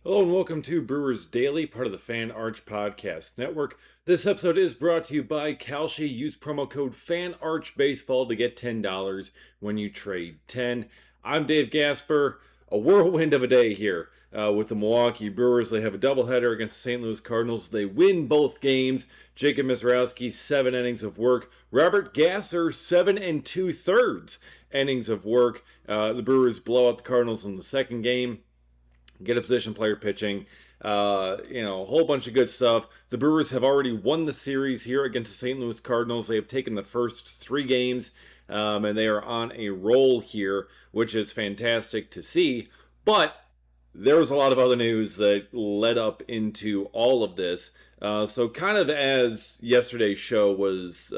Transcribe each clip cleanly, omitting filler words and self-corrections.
Hello and welcome to Brewers Daily, part of the Fan Arch Podcast Network. This episode is brought to you by Kalshi. Use promo code FANARCHBASEBALL to get $10 when you trade 10. I'm Dave Gasper. A whirlwind of a day here with the Milwaukee Brewers. They have a doubleheader against the St. Louis Cardinals. They win both games. Jacob Misiorowski, 7 innings of work. Robert Gasser, 7 2/3 innings of work. The Brewers blow out the Cardinals in the second game. Get a position player pitching, a whole bunch of good stuff. The Brewers have already won the series here against the St. Louis Cardinals. They have taken the first 3 games, and they are on a roll here, which is fantastic to see. But there was a lot of other news that led up into all of this. So kind of as yesterday's show was,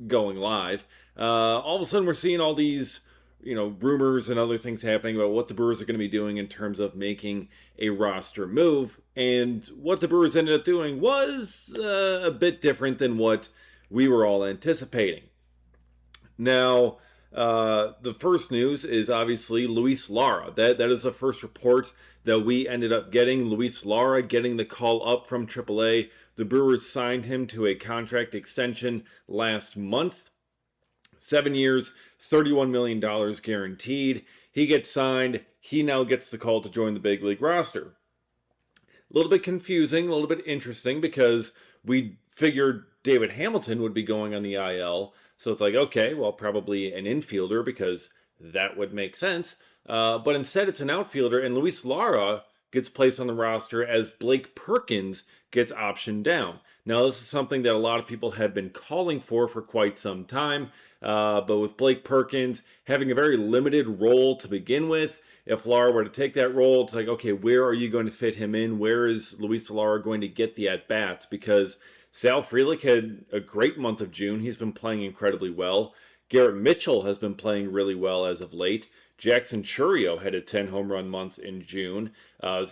going live, all of a sudden we're seeing all these rumors and other things happening about what the Brewers are going to be doing in terms of making a roster move. And what the Brewers ended up doing was a bit different than what we were all anticipating. Now, the first news is obviously Luis Lara. That is the first report that we ended up getting. Luis Lara getting the call up from AAA. The Brewers signed him to a contract extension last month. 7 years, $31 million guaranteed. He gets signed. He now gets the call to join the big league roster. A little bit confusing, a little bit interesting because we figured David Hamilton would be going on the IL. So it's like, okay, well, probably an infielder because that would make sense. But instead, it's an outfielder, and Luis Lara gets placed on the roster as Blake Perkins gets optioned down. Now, this is something that a lot of people have been calling for quite some time. But with Blake Perkins having a very limited role to begin with, if Lara were to take that role, it's like, okay, where are you going to fit him in? Where is Luis Lara going to get the at-bats? Because Sal Frelick had a great month of June. He's been playing incredibly well. Garrett Mitchell has been playing really well as of late. Jackson Chourio had a 10 home run month in June.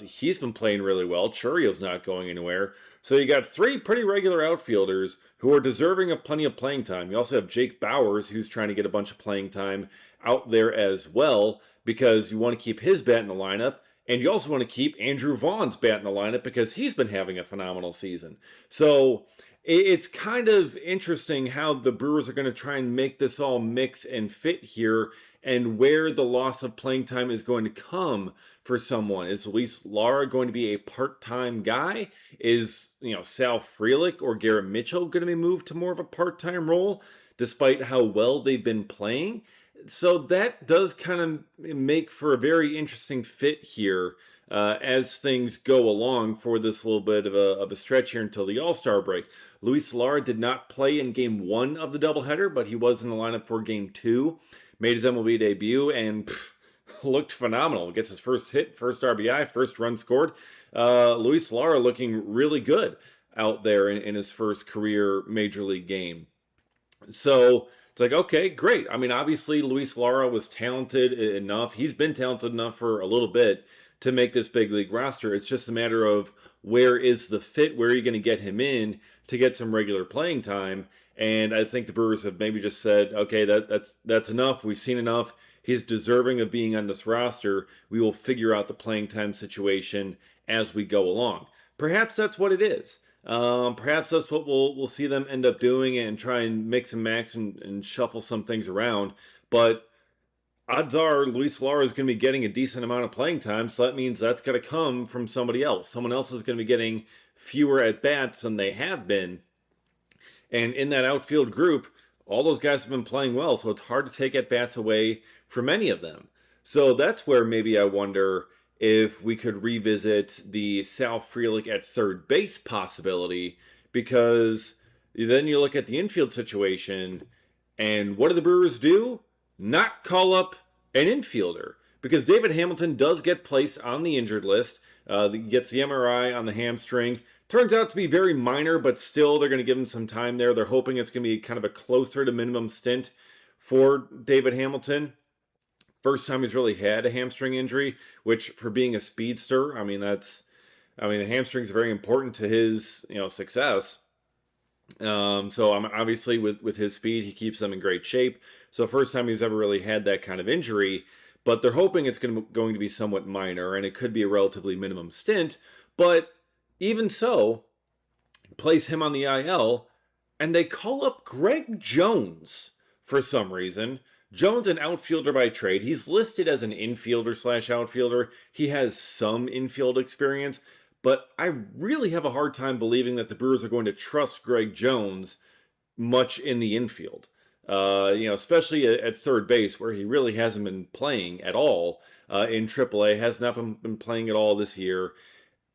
He's been playing really well. Churio's not going anywhere. So you got 3 pretty regular outfielders who are deserving of plenty of playing time. You also have Jake Bauers, who's trying to get a bunch of playing time out there as well, because you want to keep his bat in the lineup. And you also want to keep Andrew Vaughn's bat in the lineup because he's been having a phenomenal season. So it's kind of interesting how the Brewers are going to try and make this all mix and fit here, and where the loss of playing time is going to come for someone. Is Luis Lara going to be a part-time guy? Is, Sal Frelick or Garrett Mitchell going to be moved to more of a part-time role, despite how well they've been playing? So that does kind of make for a very interesting fit here as things go along for this little bit of a stretch here until the All-Star break. Luis Lara did not play in Game 1 of the doubleheader, but he was in the lineup for Game 2. Made his MLB debut and looked phenomenal. Gets his first hit, first RBI, first run scored. Luis Lara looking really good out there in his first career Major League game. So it's like, okay, great. I mean, obviously, Luis Lara was talented enough. He's been talented enough for a little bit to make this big league roster. It's just a matter of where is the fit? Where are you going to get him in to get some regular playing time? And I think the Brewers have maybe just said, okay, that's enough. We've seen enough. He's deserving of being on this roster. We will figure out the playing time situation as we go along. Perhaps that's what it is. Perhaps that's what we'll see them end up doing and try and mix and match and shuffle some things around. But odds are Luis Lara is going to be getting a decent amount of playing time, so that means that's going to come from somebody else. Someone else is going to be getting fewer at-bats than they have been. And in that outfield group, all those guys have been playing well, so it's hard to take at-bats away from any of them. So that's where maybe I wonder if we could revisit the Sal Frelick at third base possibility, because then you look at the infield situation, and what do the Brewers do? Not call up an infielder, because David Hamilton does get placed on the injured list. Gets the MRI on the hamstring. Turns out to be very minor, but still they're going to give him some time there. They're hoping it's going to be kind of a closer to minimum stint for David Hamilton. First time he's really had a hamstring injury, which for being a speedster, the hamstring's very important to his, success. So I'm obviously with his speed, he keeps them in great shape. So first time he's ever really had that kind of injury. but they're hoping it's going to be somewhat minor, and it could be a relatively minimum stint. But even so, place him on the IL, and they call up Greg Jones for some reason. Jones, an outfielder by trade. He's listed as an infielder slash outfielder. He has some infield experience, but I really have a hard time believing that the Brewers are going to trust Greg Jones much in the infield. Especially at third base, where he really hasn't been playing at all in AAA, has not been playing at all this year.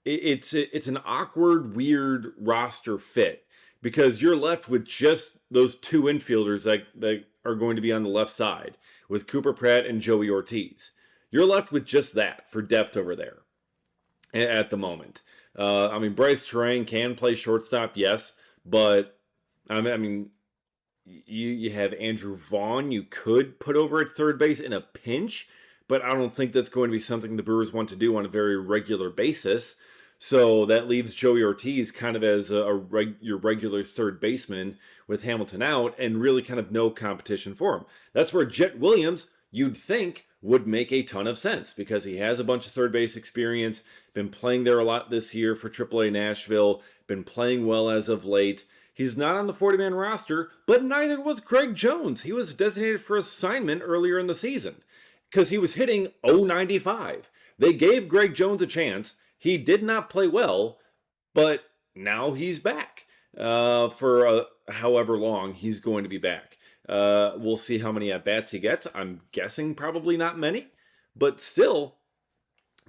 It's an awkward, weird roster fit because you're left with just those two infielders that are going to be on the left side with Cooper Pratt and Joey Ortiz. You're left with just that for depth over there at the moment. Bryce Terang can play shortstop, yes, but you have Andrew Vaughn you could put over at third base in a pinch, but I don't think that's going to be something the Brewers want to do on a very regular basis. So that leaves Joey Ortiz kind of as your regular third baseman with Hamilton out and really kind of no competition for him. That's where Jet Williams, you'd think, would make a ton of sense because he has a bunch of third base experience, been playing there a lot this year for AAA Nashville, been playing well as of late. He's not on the 40-man roster, but neither was Greg Jones. He was designated for assignment earlier in the season because he was hitting .095. They gave Greg Jones a chance. He did not play well, but now he's back for however long he's going to be back. We'll see how many at-bats he gets. I'm guessing probably not many, but still,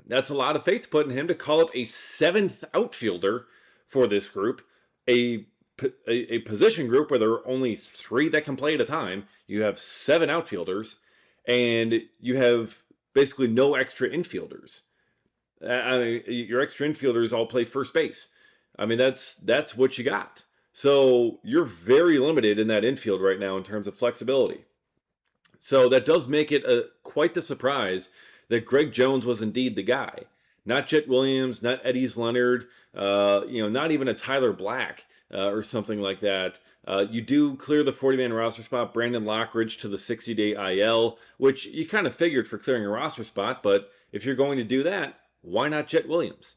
that's a lot of faith put in him to call up a seventh outfielder for this group, a position group where there are only 3 that can play at a time. You have 7 outfielders, and you have basically no extra infielders. Your extra infielders all play first base. That's what you got. So you're very limited in that infield right now in terms of flexibility. So that does make it quite the surprise that Greg Jones was indeed the guy. Not Jet Williams, not Eddie Leonard, not even a Tyler Black or something like that. You do clear the 40-man roster spot, Brandon Lockridge to the 60-day IL, which you kind of figured for clearing a roster spot, but if you're going to do that, why not Jet Williams?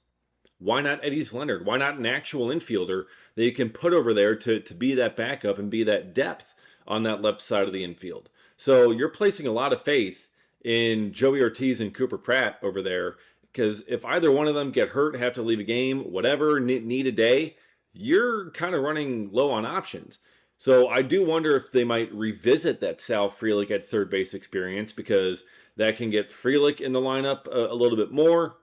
Why not Eddie Leonard? Why not an actual infielder that you can put over there to be that backup and be that depth on that left side of the infield? So you're placing a lot of faith in Joey Ortiz and Cooper Pratt over there because if either one of them get hurt, have to leave a game, whatever, need a day, you're kind of running low on options. So I do wonder if they might revisit that Sal Frelick at third base experience because that can get Frelick in the lineup a little bit more.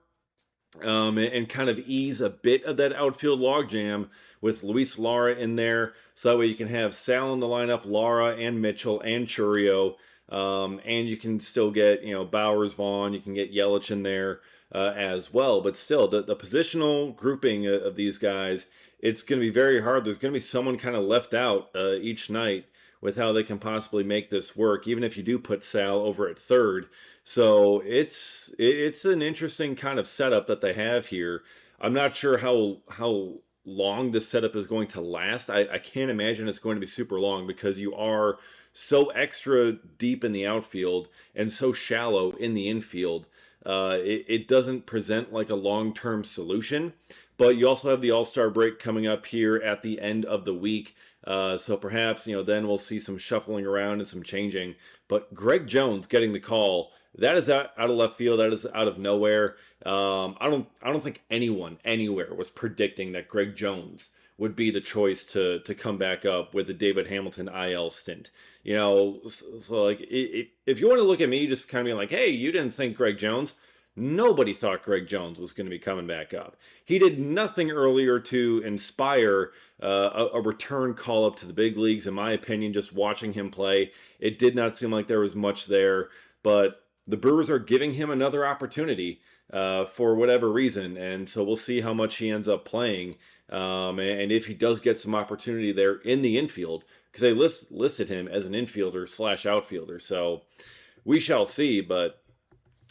And kind of ease a bit of that outfield logjam with Luis Lara in there. So that way you can have Sal in the lineup, Lara and Mitchell and Churio. And you can still get, Bowers, Vaughn. You can get Yelich in there as well. But still, the positional grouping of these guys, it's going to be very hard. There's going to be someone kind of left out each night with how they can possibly make this work, even if you do put Sal over at third. So it's an interesting kind of setup that they have here. I'm not sure how long this setup is going to last. I can't imagine it's going to be super long because you are so extra deep in the outfield and so shallow in the infield. It doesn't present like a long-term solution. But you also have the All-Star break coming up here at the end of the week. So perhaps, then we'll see some shuffling around and some changing. But Greg Jones getting the call, that is out of left field. That is out of nowhere. I don't think anyone anywhere was predicting that Greg Jones would be the choice to come back up with the David Hamilton IL stint. So like if you want to look at me just kind of being like, hey, you didn't think Greg Jones. Nobody thought Greg Jones was going to be coming back up. He did nothing earlier to inspire a return call up to the big leagues, in my opinion, just watching him play. It did not seem like there was much there, but the Brewers are giving him another opportunity for whatever reason, and so we'll see how much he ends up playing, and if he does get some opportunity there in the infield, because they listed him as an infielder / outfielder, so we shall see, but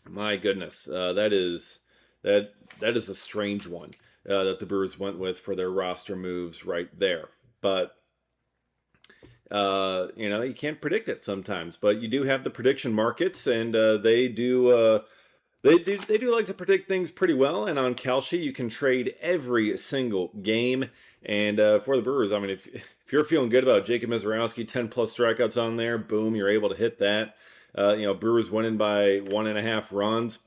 my goodness, that is a strange one that the Brewers went with for their roster moves right there. But You can't predict it sometimes, but you do have the prediction markets, and they do like to predict things pretty well. And on Kalshi, you can trade every single game. And for the Brewers, I mean, if you're feeling good about Jacob Mizorowski, 10 plus strikeouts on there, boom, you're able to hit that. Brewers winning by 1.5 runs.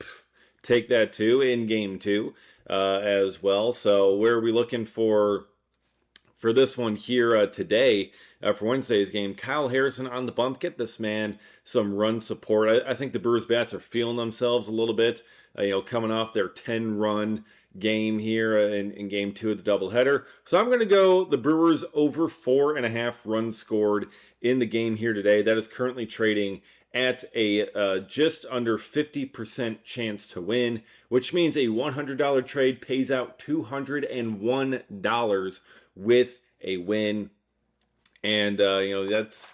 Take that too in game two as well. So where are we looking for this one here today for Wednesday's game? Kyle Harrison on the bump. Get this man some run support. I think the Brewers bats are feeling themselves a little bit, coming off their 10-run game here in game two of the doubleheader. So I'm going to go the Brewers over 4.5 runs scored in the game here today. That is currently trading at a just under 50% chance to win, which means a $100 trade pays out $201 with a win, and that's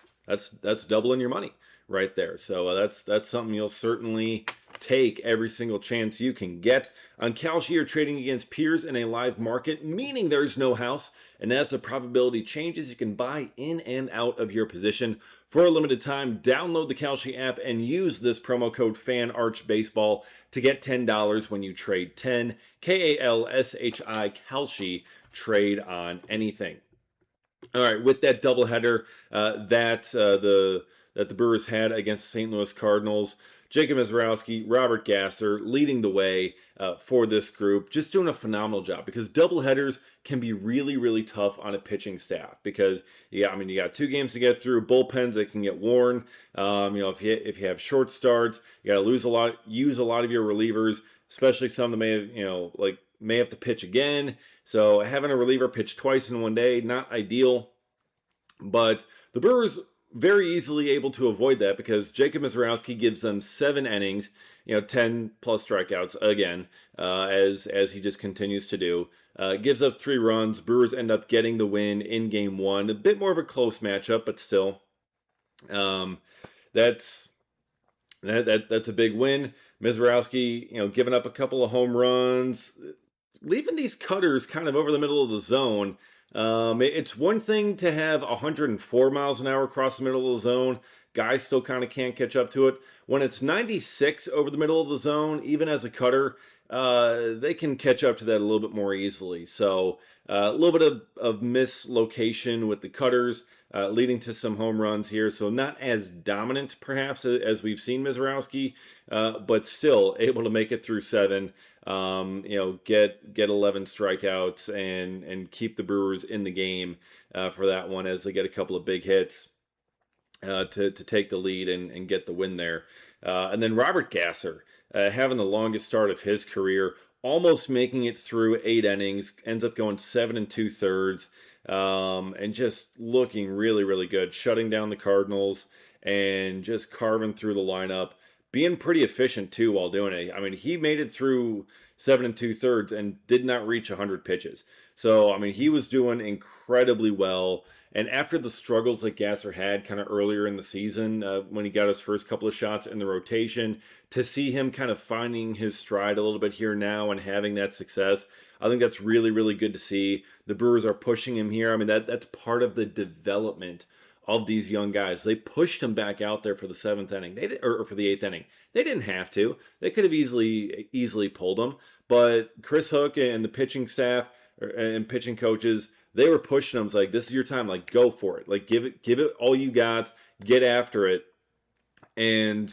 doubling your money right there. So that's something you'll certainly take every single chance you can get. On Kalshi, you're trading against peers in a live market, meaning there's no house, and as the probability changes, you can buy in and out of your position. For a limited time, download the Kalshi app and use this promo code FANARCHBASEBALL to get $10 when you trade 10 KALSHI Kalshi trade on anything. All right, with that doubleheader that the Brewers had against the St. Louis Cardinals, Jacob Mizorowski, Robert Gasser leading the way for this group, just doing a phenomenal job, because doubleheaders can be really, really tough on a pitching staff, because you got 2 games to get through, bullpens that can get worn. If you have short starts, you got to use a lot of your relievers, especially some that may have to pitch again. So having a reliever pitch twice in one day, not ideal. But the Brewers very easily able to avoid that, because Jacob Mizorowski gives them 7 innings, 10 plus strikeouts again, as he just continues to do. Gives up 3 runs. Brewers end up getting the win in game 1. A bit more of a close matchup, but still, that's a big win. Mizorowski, giving up a couple of home runs, leaving these cutters kind of over the middle of the zone. It's one thing to have 104 miles an hour across the middle of the zone. Guys still kind of can't catch up to it. When it's 96 over the middle of the zone, even as a cutter, they can catch up to that a little bit more easily. So a little bit of mislocation with the cutters, leading to some home runs here. So not as dominant, perhaps, as we've seen Mizorowski, but still able to make it through 7. Get 11 strikeouts and keep the Brewers in the game for that one, as they get a couple of big hits to take the lead and get the win there. And then Robert Gasser, having the longest start of his career, almost making it through 8 innings, ends up going 7 2/3, and just looking really, really good, shutting down the Cardinals and just carving through the lineup. Being pretty efficient too while doing it. I mean, he made it through 7 2/3 and did not reach 100 pitches. So, I mean, he was doing incredibly well. And after the struggles that Gasser had kind of earlier in the season, when he got his first couple of shots in the rotation, to see him kind of finding his stride a little bit here now and having that success, I think that's really, really good to see. The Brewers are pushing him here. I mean, that's part of the development of these young guys. They pushed him back out there for the 7th inning, or for the 8th inning. They didn't have to. They could have easily pulled him. But Chris Hook and the pitching staff and pitching coaches, they were pushing him. It's like, this is your time. Like, go for it. Like, give it all you got. Get after it. And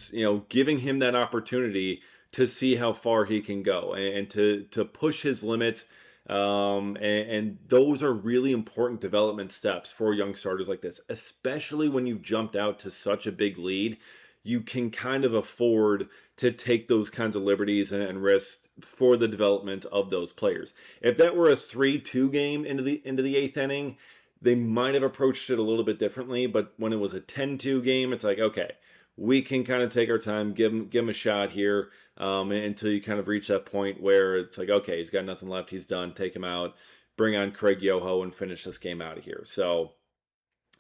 giving him that opportunity to see how far he can go and to push his limits. And those are really important development steps for young starters like this, especially when you've jumped out to such a big lead. You can kind of afford to take those kinds of liberties and risks for the development of those players. If that were a 3-2 game into the 8th inning, they might have approached it a little bit differently. But when it was a 10-2 game, it's like, okay, we can kind of take our time, give him a shot here, until you kind of reach that point where it's like, okay, he's got nothing left, he's done, take him out, bring on Craig Yoho and finish this game out of here. So,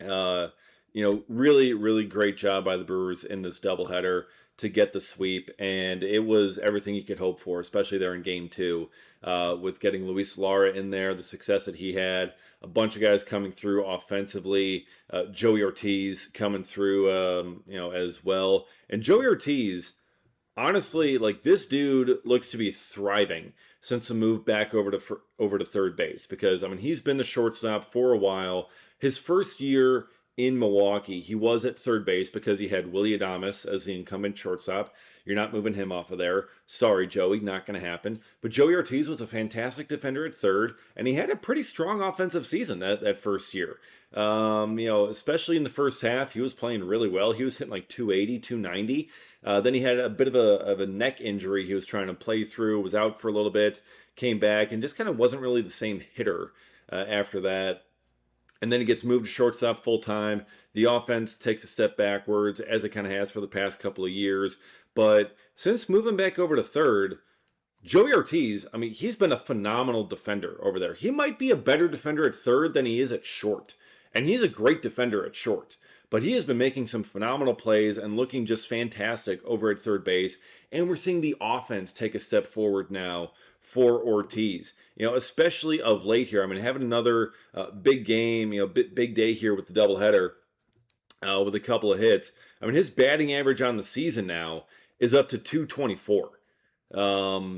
really, really great job by the Brewers in this doubleheader to get the sweep, and it was everything you could hope for, especially there in Game 2, with getting Luis Lara in there, the success that he had, a bunch of guys coming through offensively, Joey Ortiz coming through, as well. And Joey Ortiz, honestly, like, this dude looks to be thriving since the move back over to third base, because I mean he's been the shortstop for a while. His first year in Milwaukee, he was at third base because he had Willy Adames as the incumbent shortstop. You're not moving him off of there. Sorry, Joey, not going to happen. But Joey Ortiz was a fantastic defender at third, and he had a pretty strong offensive season that first year. Especially in the first half, he was playing really well. He was hitting like 280, 290. Then he had a bit of a neck injury he was trying to play through, was out for a little bit, came back, and just kind of wasn't really the same hitter after that. And then he gets moved to shortstop full time. The offense takes a step backwards, as it kind of has for the past couple of years. But since moving back over to third, Joey Ortiz, I mean, he's been a phenomenal defender over there. He might be a better defender at third than he is at short. And he's a great defender at short. But he has been making some phenomenal plays and looking just fantastic over at third base. And we're seeing the offense take a step forward now for Ortiz. Especially of late here. I mean, having another big game, big day here with the doubleheader with a couple of hits. I mean, his batting average on the season now is up to 224.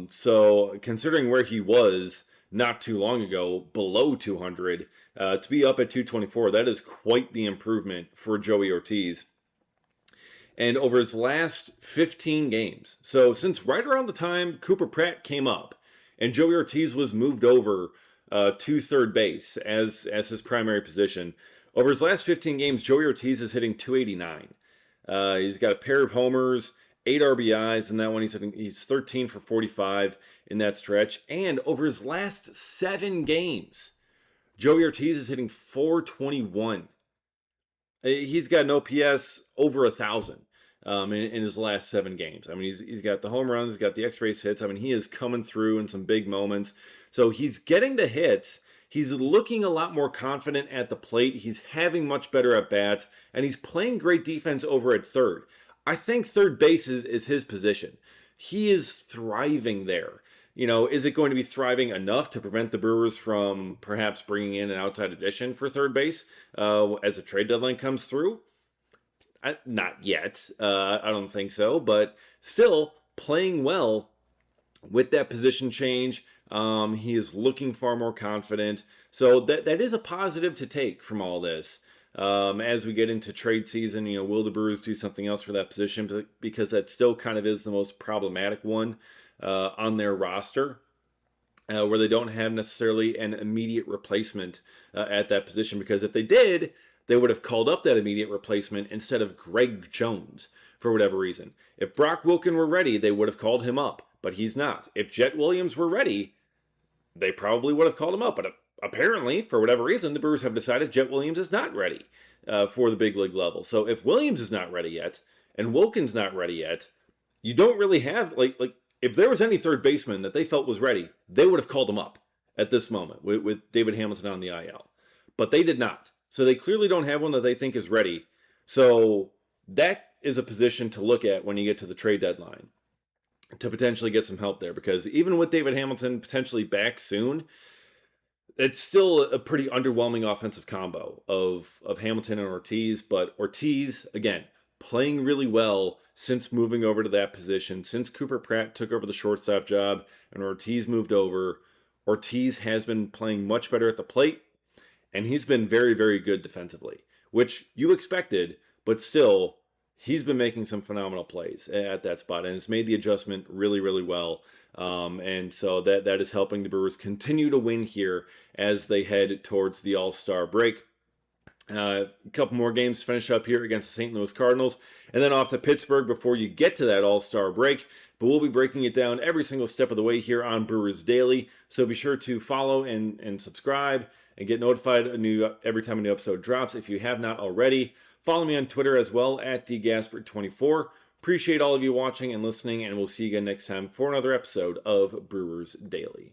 So considering where he was not too long ago, below 200, to be up at 224, that is quite the improvement for Joey Ortiz. And over his last 15 games, so since right around the time Cooper Pratt came up, and Joey Ortiz was moved over to third base as his primary position, over his last 15 games, Joey Ortiz is hitting 289. He's got a pair of homers, 8 RBIs in that one. He's 13 for 45 in that stretch. And over his last 7 games, Joey Ortiz is hitting 421. He's got an OPS over 1,000 in his last 7 games. I mean, he's got the home runs, he's got the X-base hits. I mean, he is coming through in some big moments. So he's getting the hits. He's looking a lot more confident at the plate. He's having much better at bats, and he's playing great defense over at third. I think third base is his position. He is thriving there. Is it going to be thriving enough to prevent the Brewers from perhaps bringing in an outside addition for third base as a trade deadline comes through? Not yet. I don't think so, but still playing well with that position change. He is looking far more confident. So that is a positive to take from all this. As we get into trade season, will the Brewers do something else for that position? Because that still kind of is the most problematic one on their roster, where they don't have necessarily an immediate replacement at that position. Because if they did, they would have called up that immediate replacement instead of Greg Jones for whatever reason. If Brock Wilken were ready, they would have called him up, but he's not. If Jet Williams were ready, they probably would have called him up, but apparently, for whatever reason, the Brewers have decided Jet Williams is not ready for the big league level. So if Williams is not ready yet, and Wilkins not ready yet, you don't really have, like if there was any third baseman that they felt was ready, they would have called him up at this moment with David Hamilton on the IL. But they did not. So they clearly don't have one that they think is ready. So that is a position to look at when you get to the trade deadline to potentially get some help there. Because even with David Hamilton potentially back soon, it's still a pretty underwhelming offensive combo of Hamilton and Ortiz. But Ortiz, again, playing really well since moving over to that position. Since Cooper Pratt took over the shortstop job and Ortiz moved over, Ortiz has been playing much better at the plate. And he's been very, very good defensively, which you expected, but still, he's been making some phenomenal plays at that spot and has made the adjustment really, really well. And so that is helping the Brewers continue to win here as they head towards the All-Star break. A couple more games to finish up here against the St. Louis Cardinals, and then off to Pittsburgh before you get to that All-Star break. But we'll be breaking it down every single step of the way here on Brewers Daily. So be sure to follow and subscribe and get notified every time a new episode drops if you have not already. Follow me on Twitter as well at dgasper24. Appreciate all of you watching and listening, and we'll see you again next time for another episode of Brewers Daily.